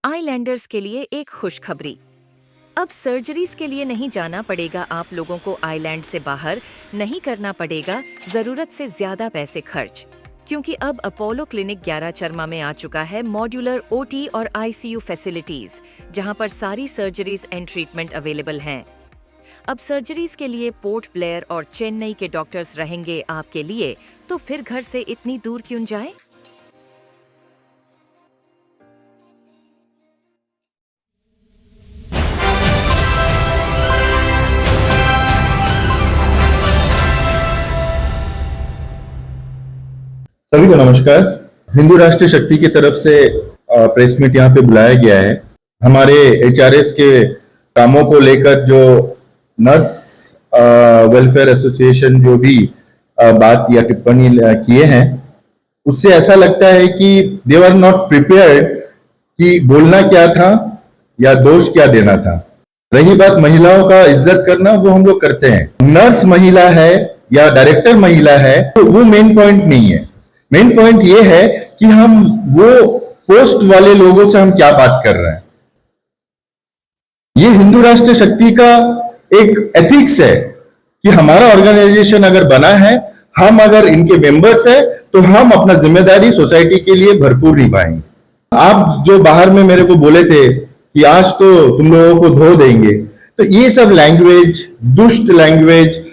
Islanders के लिए एक खुशखबरी। अब सर्जरीज के लिए नहीं जाना पड़ेगा आप लोगों को, आइलैंड से बाहर नहीं करना पड़ेगा जरूरत से ज्यादा पैसे खर्च, क्योंकि अब अपोलो क्लिनिक 11 चरमा में आ चुका है मॉड्यूलर ओटी और आईसीयू फैसिलिटीज, जहां पर सारी सर्जरीज एंड ट्रीटमेंट अवेलेबल हैं। अब सर्जरीज के लिए पोर्ट ब्लेयर और चेन्नई के डॉक्टर्स रहेंगे आपके लिए, तो फिर घर से इतनी दूर क्यों जाए। सभी को नमस्कार। हिंदू राष्ट्रीय शक्ति की तरफ से प्रेस मीट यहाँ पे बुलाया गया है। हमारे एचआरएस के कामों को लेकर जो नर्स वेलफेयर एसोसिएशन जो भी बात या टिप्पणी किए हैं, उससे ऐसा लगता है कि दे आर नॉट प्रिपेयर्ड कि बोलना क्या था या दोष क्या देना था। रही बात महिलाओं का इज्जत करना, वो हम लोग करते हैं। नर्स महिला है या डायरेक्टर महिला है, तो वो मेन पॉइंट नहीं है। मेन पॉइंट ये है कि हम वो पोस्ट वाले लोगों से हम क्या बात कर रहे हैं। ये हिंदू राष्ट्र शक्ति का एक एथिक्स है कि हमारा ऑर्गेनाइजेशन अगर बना है, हम अगर इनके मेंबर्स है, तो हम अपना जिम्मेदारी सोसाइटी के लिए भरपूर निभाएंगे। आप जो बाहर में मेरे को बोले थे कि आज तो तुम लोगों को धो देंगे, तो ये सब लैंग्वेज, दुष्ट लैंग्वेज,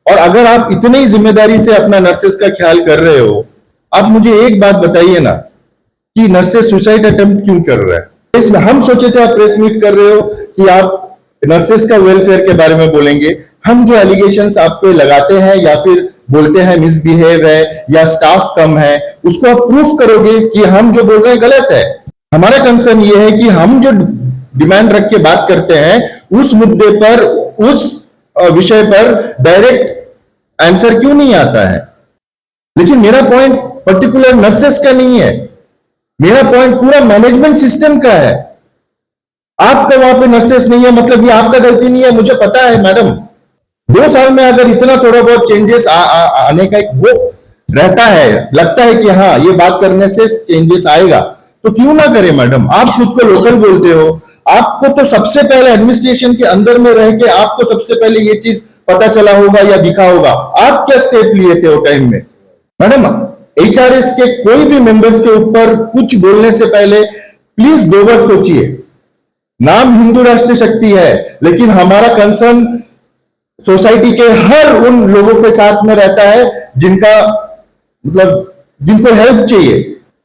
और अगर आप इतनी ही जिम्मेदारी से अपना नर्सेस का ख्याल कर रहे हो, आप मुझे एक बात बताइए ना कि नर्सेस सुसाइड अटेम्प्ट क्यों कर रहा है। इसमें हम सोचे थे आप प्रेस मीट कर रहे हो कि आप नर्सेस का वेलफेयर के बारे में बोलेंगे। हम जो एलिगेशंस आप पे लगाते हैं या फिर बोलते हैं मिसबिहेव है या स्टाफ कम है, उसको आप प्रूफ करोगे कि हम जो बोल रहे हैं गलत है। हमारा कंसर्न ये है कि हम जो डिमांड रख के बात करते हैं, उस मुद्दे पर, उस विषय पर डायरेक्ट आंसर क्यों नहीं आता है। लेकिन मेरा पॉइंट पर्टिकुलर नर्सेस का नहीं है, मेरा पॉइंट पूरा मैनेजमेंट सिस्टम का है। आपका वहां पे नर्सेस नहीं है मतलब ये आपका गलती नहीं है, मुझे पता है मैडम। 2 साल में अगर इतना थोड़ा बहुत चेंजेस आने का एक वो रहता है, लगता है कि हाँ ये बात करने से चेंजेस आएगा, तो क्यों ना करें मैडम। आप खुद को लोकल बोलते हो, आपको तो सबसे पहले एडमिनिस्ट्रेशन के अंदर में रह के आपको सबसे पहले ये चीज पता चला होगा या दिखा होगा। आप क्या स्टेप लिए थे वो टाइम में मैडम। एचआरएस के कोई भी मेंबर्स के ऊपर कुछ बोलने से पहले प्लीज 2 बार सोचिए। नाम हिंदू राष्ट्रीय शक्ति है, लेकिन हमारा कंसर्न सोसाइटी के हर उन लोगों के साथ में रहता है जिनका मतलब जिनको हेल्प चाहिए।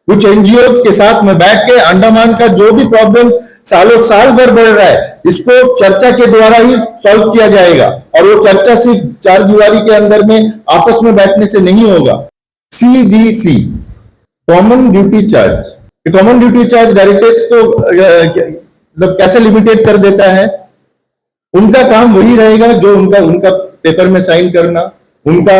कुछ एनजीओ के साथ में बैठ के अंडमान का जो भी प्रॉब्लम्स सालों साल भर बढ़ रहा है, इसको चर्चा के द्वारा ही सॉल्व किया जाएगा। और वो चर्चा सिर्फ 4 दीवारी के अंदर में आपस में बैठने से नहीं होगा। CDC common duty charge, common duty charge directors को मतलब कैसे लिमिटेड कर देता है। उनका काम वही रहेगा जो उनका पेपर में साइन करना, उनका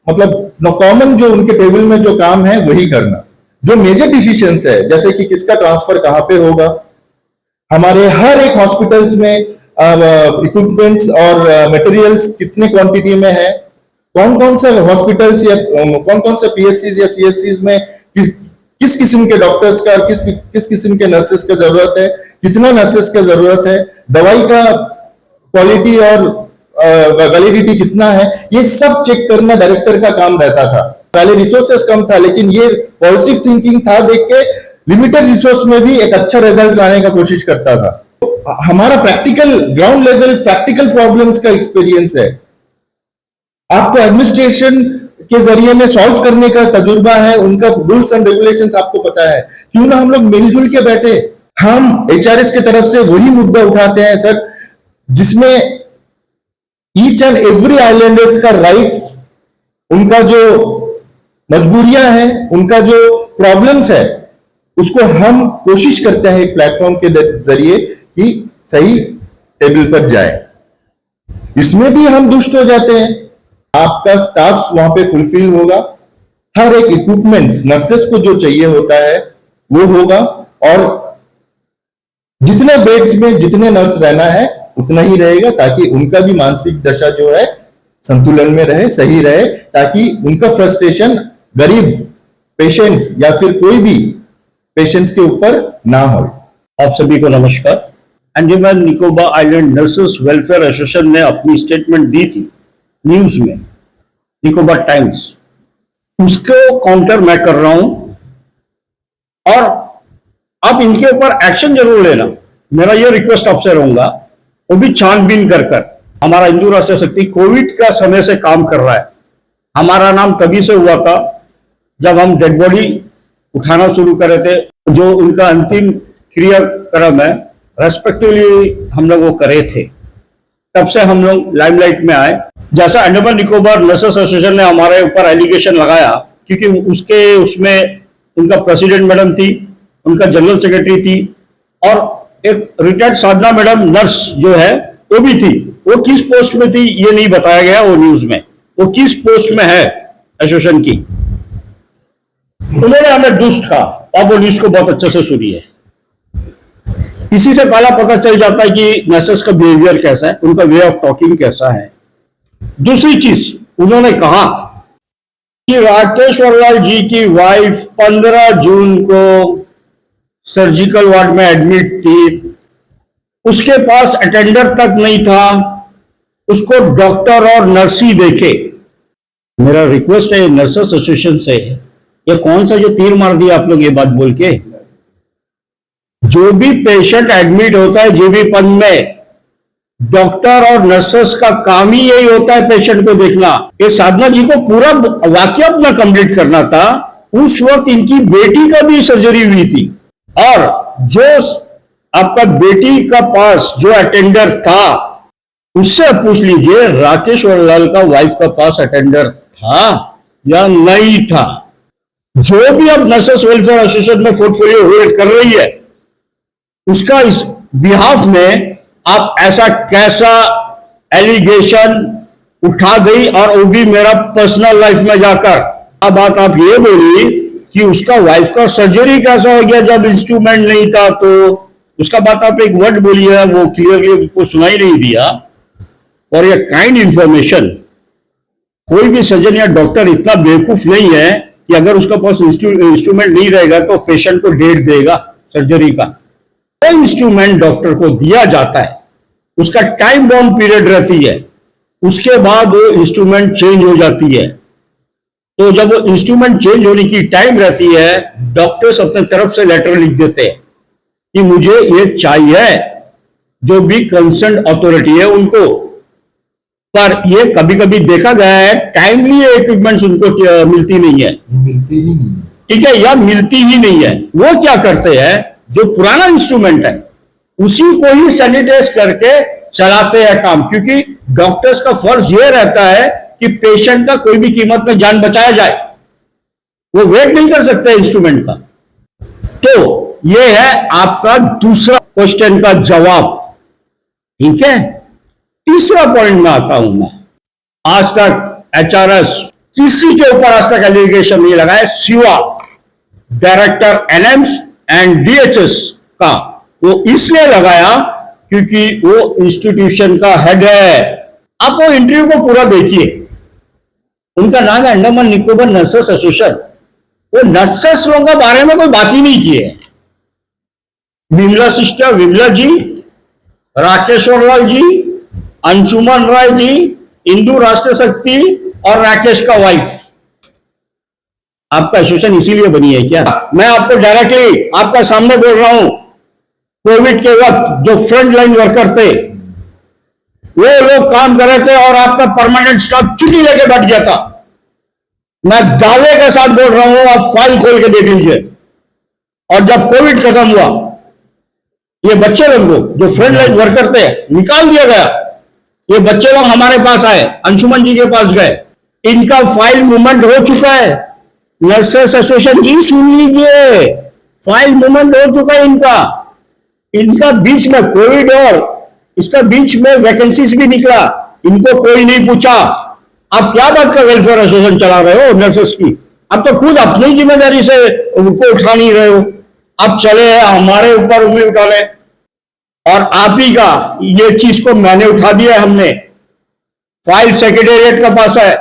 मतलब कॉमन जो उनके टेबल में जो काम है वही करना। जो मेजर डिसीजंस है, जैसे कि किसका ट्रांसफर कहां पे होगा, हमारे हर एक हॉस्पिटल्स में इक्विपमेंट्स और मटेरियल्स कितने क्वांटिटी में है, कौन कौन से हॉस्पिटल्स या कौन कौन से PSCs या CSCs में किस किस्म के डॉक्टर्स का और किस किस्म के नर्सेस का जरूरत है, कितना नर्सेस का जरूरत है, दवाई का क्वालिटी और वैलिडिटी कितना है, ये सब चेक करना डायरेक्टर का काम रहता था। पहले रिसोर्सेस कम था, लेकिन ये पॉजिटिव थिंकिंग था, देख के लिमिटेड रिसोर्स में भी एक अच्छा रिजल्ट लाने का कोशिश करता था। तो हमारा practical ground level practical problems का एक्सपीरियंस है। आपको एडमिनिस्ट्रेशन के जरिए में सॉल्व करने का तजुर्बा है, उनका रूल्स एंड रेगुलेशंस आपको पता है। क्यों ना हम लोग मिलजुल के बैठे। हम एचआरएस की तरफ से वही मुद्दा उठाते हैं सर, जिसमें ईच एंड एवरी आइलैंडर्स का राइट्स, उनका जो मजबूरियां हैं, उनका जो प्रॉब्लम्स है, उसको हम कोशिश करते हैं एक प्लेटफॉर्म के जरिए कि सही टेबल पर जाए। इसमें भी हम दुष्ट हो जाते हैं। आपका स्टाफ वहां पे फुलफिल होगा, हर एक इक्विपमेंट्स नर्सेस को जो चाहिए होता है वो होगा, और जितने बेड्स में जितने नर्स रहना है उतना ही रहेगा, ताकि उनका भी मानसिक दशा जो है संतुलन में रहे, सही रहे, ताकि उनका फ्रस्ट्रेशन गरीब पेशेंट्स या फिर कोई भी पेशेंट्स के ऊपर ना हो। आप सभी को नमस्कार। Andaman Nicobar island nurses welfare association ने अपनी स्टेटमेंट दी थी न्यूज में, निकोबार टाइम्स, उसको काउंटर मैं कर रहा हूं और आप इनके ऊपर एक्शन जरूर लेना। मेरा ये रिक्वेस्ट आपसे रहूंगा, वो भी छानबीन कर हमारा हिंदू राष्ट्र शक्ति कोविड का समय से काम कर रहा है। हमारा नाम तभी से हुआ था जब हम डेड बॉडी उठाना शुरू कर रहे थे, जो उनका अंतिम क्रियाक्रम है रेस्पेक्टिवली हम लोग वो करे थे, तब से हम लोग लाइमलाइट में आए। जैसा अंडमान निकोबार नर्सेस एसोसिएशन ने हमारे ऊपर एलिगेशन लगाया, क्योंकि उसमें उनका प्रेसिडेंट मैडम थी, उनका जनरल सेक्रेटरी थी और एक रिटायर्ड साधना मैडम नर्स जो है वो भी थी। वो किस पोस्ट में थी ये नहीं बताया गया वो न्यूज में, वो किस पोस्ट में है एसोसिएशन की। उन्होंने हमें दुष्ट कहा, आप वो न्यूज को बहुत अच्छे से सुनिए। इसी से पहला पता चल जाता है कि नर्सेस का बिहेवियर कैसा है, उनका वे ऑफ टॉकिंग कैसा है। दूसरी चीज उन्होंने कहा कि राकेश्वर लाल जी की वाइफ 15 जून को सर्जिकल वार्ड में एडमिट थी, उसके पास अटेंडर तक नहीं था, उसको डॉक्टर और नर्स ही देखे। मेरा रिक्वेस्ट है नर्सेस एसोसिएशन से, ये कौन सा जो तीर मार दिया आप लोग ये बात बोल के। जो भी पेशेंट एडमिट होता है जीबीपन में, डॉक्टर और नर्सेस का काम ही यही होता है पेशेंट को देखना। ये साधना जी को पूरा वाक्य अपना कंप्लीट करना था। उस वक्त इनकी बेटी का भी सर्जरी हुई थी और जो आपका बेटी का पास जो अटेंडर था उससे पूछ लीजिए राकेश्वर लाल का वाइफ का पास अटेंडर था या नहीं था। जो भी अब नर्सेस वेलफेयर एसोसिएशन में पोर्टफोलियो होल्ड कर रही है, उसका इस बिहाफ में आप ऐसा कैसा एलिगेशन उठा गई, और वो भी मेरा पर्सनल लाइफ में जाकर। अब बात आप ये बोली कि उसका वाइफ का सर्जरी कैसा हो गया जब इंस्ट्रूमेंट नहीं था, तो उसका बात आप एक वर्ड बोली है, वो क्लियरली उनको सुनाई नहीं दिया। और ये काइंड इंफॉर्मेशन, कोई भी सर्जन या डॉक्टर इतना बेवकूफ नहीं है कि अगर उसका पास इंस्ट्रूमेंट नहीं रहेगा तो पेशेंट को डेट देगा सर्जरी का। तो इंस्ट्रूमेंट डॉक्टर को दिया जाता है, उसका टाइम बाउंड पीरियड रहती है, उसके बाद वो इंस्ट्रूमेंट चेंज हो जाती है। तो जब वो इंस्ट्रूमेंट चेंज होने की टाइम रहती है, डॉक्टर्स अपने तरफ से लेटर लिख देते हैं कि मुझे ये चाहिए, जो भी कंसर्न अथॉरिटी है उनको। पर ये कभी कभी देखा गया है टाइमली इक्विपमेंट्स उनको मिलती नहीं है, ठीक है, या मिलती ही नहीं है। वो क्या करते हैं, जो पुराना इंस्ट्रूमेंट है उसी को ही सैनिटाइज करके चलाते हैं काम, क्योंकि डॉक्टर्स का फर्ज ये रहता है कि पेशेंट का कोई भी कीमत में जान बचाया जाए। वो वेट नहीं कर सकते इंस्ट्रूमेंट का। तो ये है आपका दूसरा क्वेश्चन का जवाब, ठीक है। तीसरा पॉइंट में आता हूं मैं। आज तक एचआरएस किसी के ऊपर आज तक एलिगेशन नहीं लगाया, सिवा डायरेक्टर एनएम्स एंड डीएचएस का। वो इसलिए लगाया क्योंकि वो इंस्टीट्यूशन का हेड है। आप वो इंटरव्यू को पूरा देखिए, उनका नाम है अंडमान निकोबार नर्सेस एसोसिएशन। वो नर्सेस लोगों के बारे में कोई बात ही नहीं की है। विमला सिस्टर, विमला जी, राकेश्वर लाल जी, अंशुमन राय जी, हिंदू राष्ट्र शक्ति और राकेश का वाइफ। आपका एसोसिएशन इसीलिए बनी है क्या? मैं आपको डायरेक्टली आपका सामने बोल रहा हूं, कोविड के वक्त जो फ्रंट लाइन वर्कर थे वो लोग काम कर रहे थे और आपका परमानेंट स्टाफ छुट्टी लेके बैठ गया था। मैं दावे के साथ बोल रहा हूं, आप फाइल खोल के देख लीजिए। और जब कोविड खत्म हुआ, ये बच्चे लोग जो फ्रंट लाइन वर्कर थे निकाल दिया गया। ये बच्चे लोग हमारे पास आए, अंशुमन जी के पास गए, इनका फाइल मूवमेंट हो चुका है। नर्सेस एसोसिएशन जी सुन लीजिए, फाइल मूवमेंट हो चुका है इनका बीच में कोविड और इसका बीच में वैकेंसीज भी निकला, इनको कोई नहीं पूछा। आप क्या बात का वेलफेयर एसोसिएशन चला रहे हो नर्सेस की? आप तो खुद अपनी जिम्मेदारी से उनको उठा नहीं रहे हो। आप चले हमारे ऊपर उंगली उठाने, और आप ही का ये चीज को मैंने उठा दिया। हमने फाइल सेक्रेटेरिएट के पास है,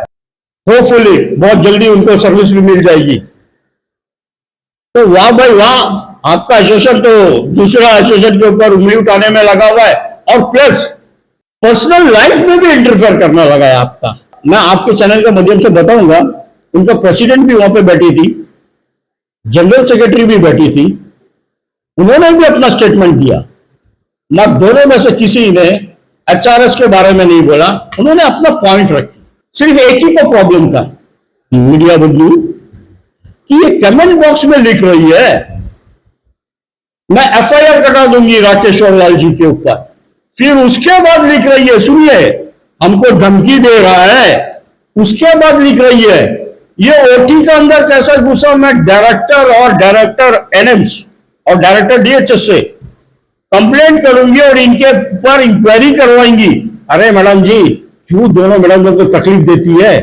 होपफुली बहुत जल्दी उनको सर्विस भी मिल जाएगी। तो वाह भाई वाह, आपका एसोसिएशन तो दूसरा एसोसिएशन के ऊपर उंगली उठाने में लगा हुआ है और प्लस पर्सनल लाइफ में भी इंटरफेयर करना लगा है आपका। मैं आपके चैनल के माध्यम से बताऊंगा, उनका प्रेसिडेंट भी वहां पे बैठी थी, जनरल सेक्रेटरी भी बैठी थी, उन्होंने भी अपना स्टेटमेंट दिया। ना दोनों में से किसी ने एचआरएस के बारे में नहीं बोला, उन्होंने अपना पॉइंट रखी। सिर्फ एक ही को प्रॉब्लम था, मीडिया बंधु, कि ये कमेंट बॉक्स में लिख रही है मैं एफआईआर कटा दूंगी राकेश्वर लाल जी के ऊपर, फिर उसके बाद लिख रही है, सुनिए, हमको धमकी दे रहा है, उसके बाद लिख रही है ये ओटी के अंदर कैसा घुसा, मैं डायरेक्टर एनएम्स और डायरेक्टर डीएचएस से कंप्लेंट करूंगी और इनके ऊपर इंक्वायरी करवाएंगी। अरे मैडम जी, क्यों दोनों मैडम को तकलीफ देती है?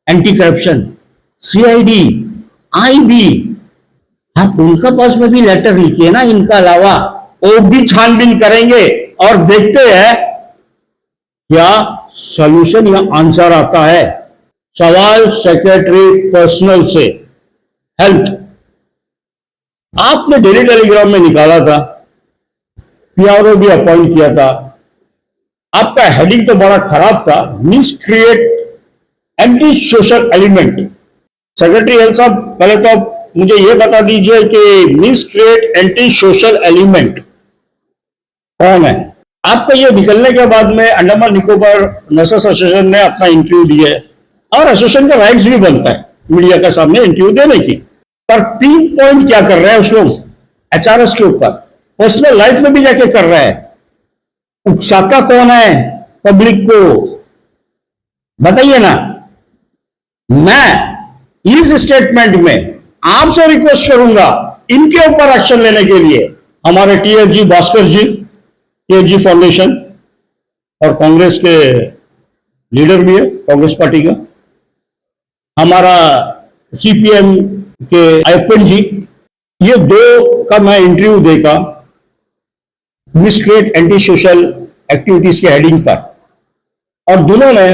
एंटी करप्शन, सीआईडी, आईबी, आप उनका पास में भी लेटर लिखिए ना, इनका अलावा वो भी छानबीन करेंगे और देखते हैं क्या सॉल्यूशन या आंसर आता है। सवाल सेक्रेटरी पर्सनल से हेल्थ आपने डेली टेलीग्राम में निकाला था, पीआरओ भी अपॉइंट किया था, आपका हेडिंग तो बड़ा खराब था, miscreant anti social element. Secretary health साहब, पहले तो आप मुझे यह बता दीजिए कि मिसक्रिएट एंटी सोशल एलिमेंट कौन है? आपको ये निकलने के बाद में अंडमान निकोबार नर्सेस एसोसिएशन ने अपना इंटरव्यू दिया है और एसोसिएशन का राइट्स भी बनता है मीडिया के सामने इंटरव्यू देने की, पर पिन पॉइंट क्या कर रहे हैं उस लोग एचआरएस के ऊपर, पर्सनल लाइफ में भी जाके कर रहे हैं। उकसाता कौन है पब्लिक को, बताइए ना। मैं इस स्टेटमेंट में आपसे रिक्वेस्ट करूंगा इनके ऊपर एक्शन लेने के लिए। हमारे टीएजी भास्कर जी, टीएजी फाउंडेशन और कांग्रेस के लीडर भी है, कांग्रेस पार्टी का, हमारा सीपीएम के अयप्पन जी, ये दो का मैं इंटरव्यू देखा मिसक्रिएट एंटी सोशल एक्टिविटीज के हेडिंग पर, और दोनों ने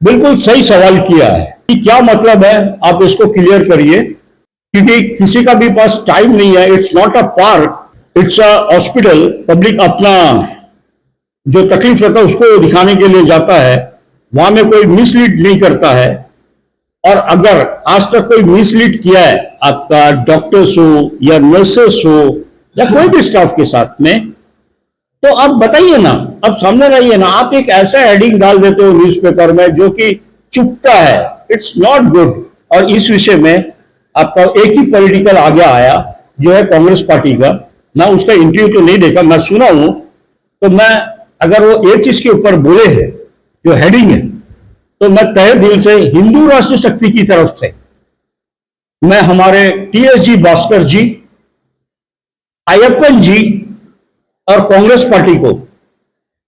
बिल्कुल सही सवाल किया है कि क्या मतलब है, आप इसको क्लियर करिए, क्योंकि किसी का भी पास टाइम नहीं है। It's not a park, it's a hospital. Public अपना जो तकलीफ रहता है उसको दिखाने के लिए जाता है, वहां में कोई मिसलीड नहीं करता है। और अगर आज तक कोई मिसलीड किया है आपका डॉक्टर्स हो या नर्सेस हो या कोई भी स्टाफ के साथ में, तो आप बताइए ना, आप सामने रहिए ना। आप एक ऐसा हेडिंग डाल देते हो न्यूज़पेपर में जो कि चुपता है, इट्स नॉट गुड। और इस विषय में आपका एक ही पॉलिटिकल आगे आया जो है कांग्रेस पार्टी का। मैं उसका इंटरव्यू तो नहीं देखा, मैं सुना हूं, तो मैं अगर वो एक चीज के ऊपर बोले हैं जो हेडिंग है, तो मैं तहे दिल से हिंदू राष्ट्र शक्ति की तरफ से मैं हमारे टीएसजी भास्कर जी, अयप्पन जी और कांग्रेस पार्टी को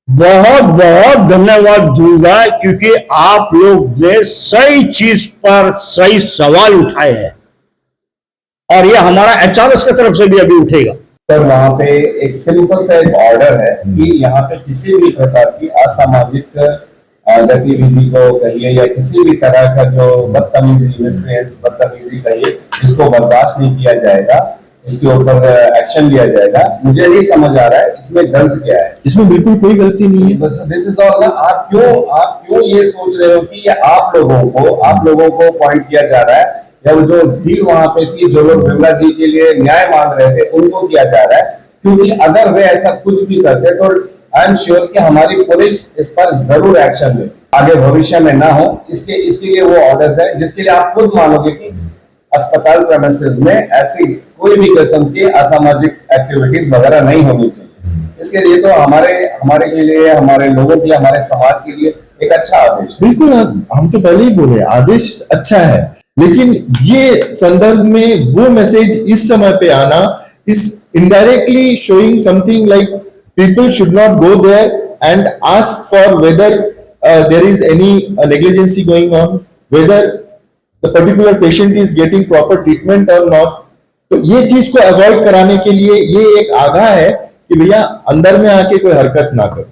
बहुत बहुत धन्यवाद दूंगा, क्योंकि आप लोग ने सही चीज पर सही सवाल उठाए हैं और ये हमारा एचआरएस की तरफ से भी अभी उठेगा। सर, वहाँ पे एक सिंपल सा एक ऑर्डर है कि यहाँ पे किसी भी प्रकार की असामाजिक गतिविधि को कहिए या किसी भी तरह का जो बदतमीजी कहिए, इसको बर्दाश्त नहीं किया जाएगा, इसके ऊपर एक्शन लिया जाएगा। मुझे नहीं समझ आ रहा है इसमें गलत क्या है। इसमें बिल्कुल कोई गलती नहीं है। बस दिस इज ऑल। आप क्यों ये सोच रहे हो कि ये आप लोगों को पॉइंट किया जा रहा है, या जो भीड़ वहां पे थी, जो लोग बिमला जी के लिए न्याय मांग रहे थे, उनको किया जा रहा है? क्योंकि अगर वे ऐसा कुछ भी करते तो आई एम श्योर कि हमारी पुलिस इस पर जरूर एक्शन ले, आगे भविष्य में ना हो। इसके लिए वो ऑर्डर्स है, जिसके लिए आप खुद मानोगे कि अस्पताल प्रेमिसेस में ऐसी कोई भी किस्म की असामाजिक एक्टिविटीज वगैरह नहीं होनी चाहिए। इसके लिए तो हमारे के लिए, हमारे लोगों के लिए, हमारे समाज के लिए एक अच्छा आदेश। बिल्कुल, हम तो पहले ही बोले आदेश अच्छा है, लेकिन ये संदर्भ में वो मैसेज इस समय पे आना is indirectly showing something like people should not go there and ask for whether there is any negligency going on, whether the particular patient is getting proper treatment or not. तो ये चीज को avoid कराने के लिए ये एक आगाह है कि भैया अंदर में आके कोई हरकत ना करो।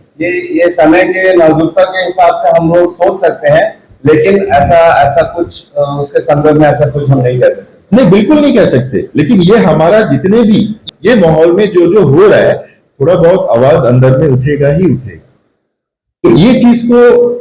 ये समय के नाजुकता के हिसाब से हम लोग सोच सकते हैं, लेकिन ऐसा कुछ उसके संदर्भ में ऐसा कुछ हम नहीं कह सकते। नहीं, बिल्कुल नहीं कह सकते, लेकिन ये हमारा जितने भी ये माहौल में जो जो हो रहा है, थोड़ा बहुत आवाज अंदर में उठेगा ही उठेगा। तो ये चीज को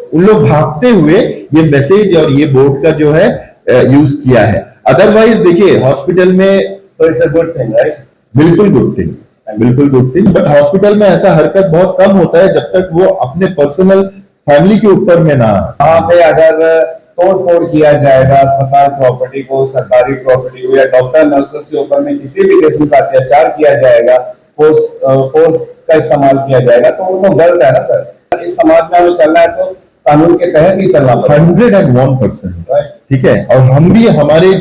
उन लोग भागते हुए ये मैसेज और ये बोर्ड का जो है यूज किया है। अदरवाइज देखिए हॉस्पिटल में तो it's a good thing, right? बिल्कुल गुड थिंग, बिल्कुल गुड थिंग, बट हॉस्पिटल में ऐसा हरकत बहुत कम होता है जब तक वो अपने पर्सनल फैमिली के ऊपर में ना। वहां पे अगर तोड़ फोड़ किया जाएगा अस्पताल प्रॉपर्टी को, सरकारी प्रॉपर्टी को, या डॉक्टर नर्सेस के ऊपर में किसी भी किस्म का अत्याचार किया जाएगा, फोर्स का इस्तेमाल किया जाएगा, तो वो तो गलत है ना सर। इस समाज में हमें चलना है तो कानून के तहत ही चलना पड़ेगा। 101%, ठीक है। और हम भी हमारे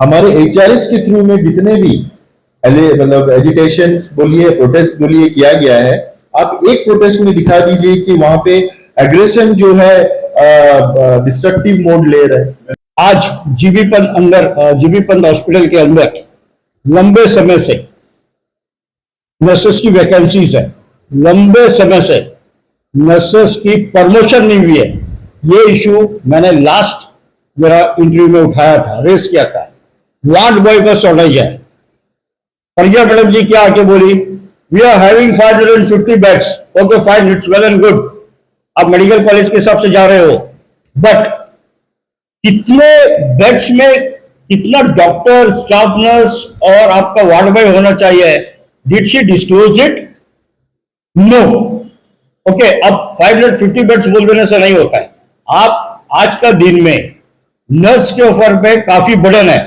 हमारे एचआरएस के थ्रू में जितने भी मतलब एजुटेशन बोलिए, प्रोटेस्ट बोलिए किया गया है, आप एक प्रोटेस्ट में दिखा दीजिए कि वहां पे एग्रेशन जो है डिस्ट्रक्टिव मोड ले रहे हैं। आज जीबी पंत हॉस्पिटल के अंदर लंबे समय से नर्सेस की वैकेंसीज है, लंबे समय से नर्सेस की प्रमोशन नहीं हुई है। ये इशू मैंने लास्ट मेरा इंटरव्यू में उठाया था, रेस किया था। वार्ड बॉय का शॉर्टेज है। परिया मैडम जी क्या आके बोली, we are having 550 beds. Okay fine, it's well and good, आप मेडिकल कॉलेज के हिसाब से जा रहे हो, बट कितने बेड्स में कितना डॉक्टर, स्टाफ नर्स और आपका वार्ड बॉय होना चाहिए? Did she disclose it? No. Okay, अब 550 बेड्स बोल देने से नहीं होता है। आप आज का दिन में नर्स के ऊपर पे काफी बर्डन है,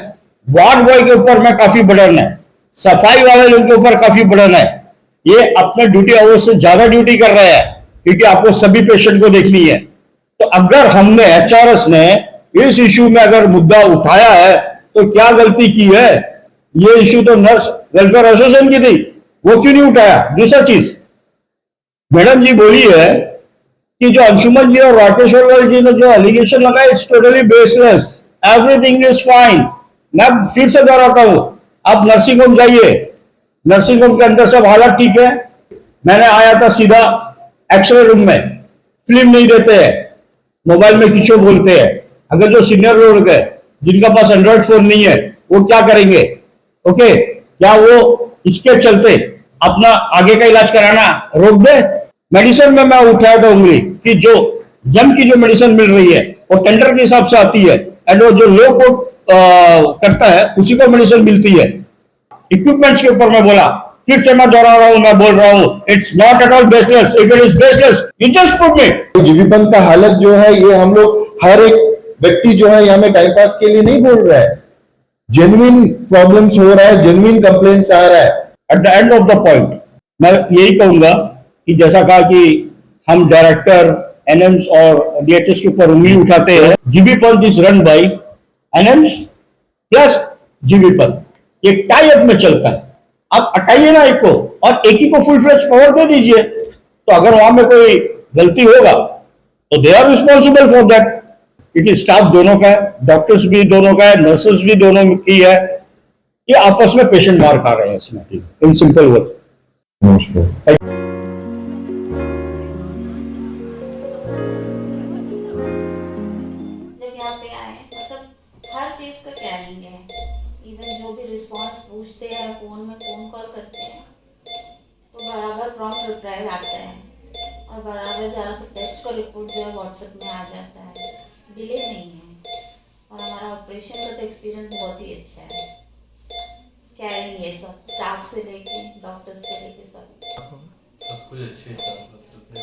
वार्ड बॉय के ऊपर में काफी बर्डन है, सफाई वाले लोगों के ऊपर काफी बर्डन है। ये अपने ड्यूटी आवर्स से ज्यादा ड्यूटी कर रहे हैं क्योंकि आपको सभी पेशेंट को देखनी है। तो अगर हमने एचआरएस ने इस इश्यू में अगर मुद्दा उठाया है तो क्या गलती की है? ये इश्यू तो नर्स वेलफेयर एसोसिएशन की थी, वो क्यों नहीं उठाया? दूसरा चीज, मैडम जी बोली है कि जो अंशुमन जी और राकेश्वर जी ने जो एलिगेशन लगाया, it's totally baseless, everything is fine. मैं फिर से दोहराता हूं, आप नर्सिंग होम जाइए, नर्सिंग होम के अंदर सब हालत ठीक है। मैंने आया था सीधा एक्सरे रूम में, फिल्म नहीं देते हैं, मोबाइल में किशोर बोलते हैं। अगर जो सीनियर लोग है जिनका पास एंड्रॉइड फोन नहीं है, वो क्या करेंगे? ओके, क्या वो इसके चलते अपना आगे का इलाज कराना रोक दे? मेडिसिन में मैं उठाया था उंगली कि जो जम की जो मेडिसिन मिल रही है वो टेंडर के हिसाब से आती है, एंड वो जो लो कोट करता है उसी को मेडिसिन मिलती है। इक्विपमेंट्स के ऊपर मैं बोला, फिर से मैं दोहरा रहा हूं, मैं बोल रहा हूं, it's not at all baseless. If it is baseless, you just prove me. GB Pant का हालत जो है, ये हम लोग हर एक व्यक्ति जो है यहाँ में टाइम पास के लिए नहीं बोल रहा है, जेन्युइन प्रॉब्लम्स हो रहा है, जेन्युइन कंप्लेंट्स आ रहा है। At the end of the point मैं यही कहूंगा कि जैसा कहा कि हम डायरेक्टर, एनएम्स और डीएचएस के ऊपर उंगली उठाते हैं, GB Pant is run by AIIMS plus GB Pant, ये टाई अप में चलता है। आप हटाइए ना एक को और एक ही को फुल फ्लेज पावर दे दीजिए, तो अगर वहां में कोई गलती होगा तो they are responsible for that, क्योंकि स्टाफ दोनों का है, डॉक्टर्स भी दोनों का है, नर्सेस भी दोनों की है। ये आपस में पेशेंट मार खा रहे हैं इसमें, इन सिंपल वर्ड। नमस्कार। जब यहाँ पे आए, मतलब हर चीज़ का कैरिंग है। इवन जो भी रिस्पांस पूछते हैं, फ़ोन में फ़ोन कॉल करते हैं तो बराबर प्रॉम्प्ट रिप्लाई आता है, और बराबर ज़रा सा टेस्ट का रिपोर्ट जो है व्हाट्सएप में आ जाता है, डिले नहीं है। और हमारा ऑपरेशन का तो एक्सपीरियंस बहुत ही अच्छा है। कैरिंग ये सब स्टाफ से लेके डॉक्टर से लेके सब सब कुछ अच्छे था, बस उतने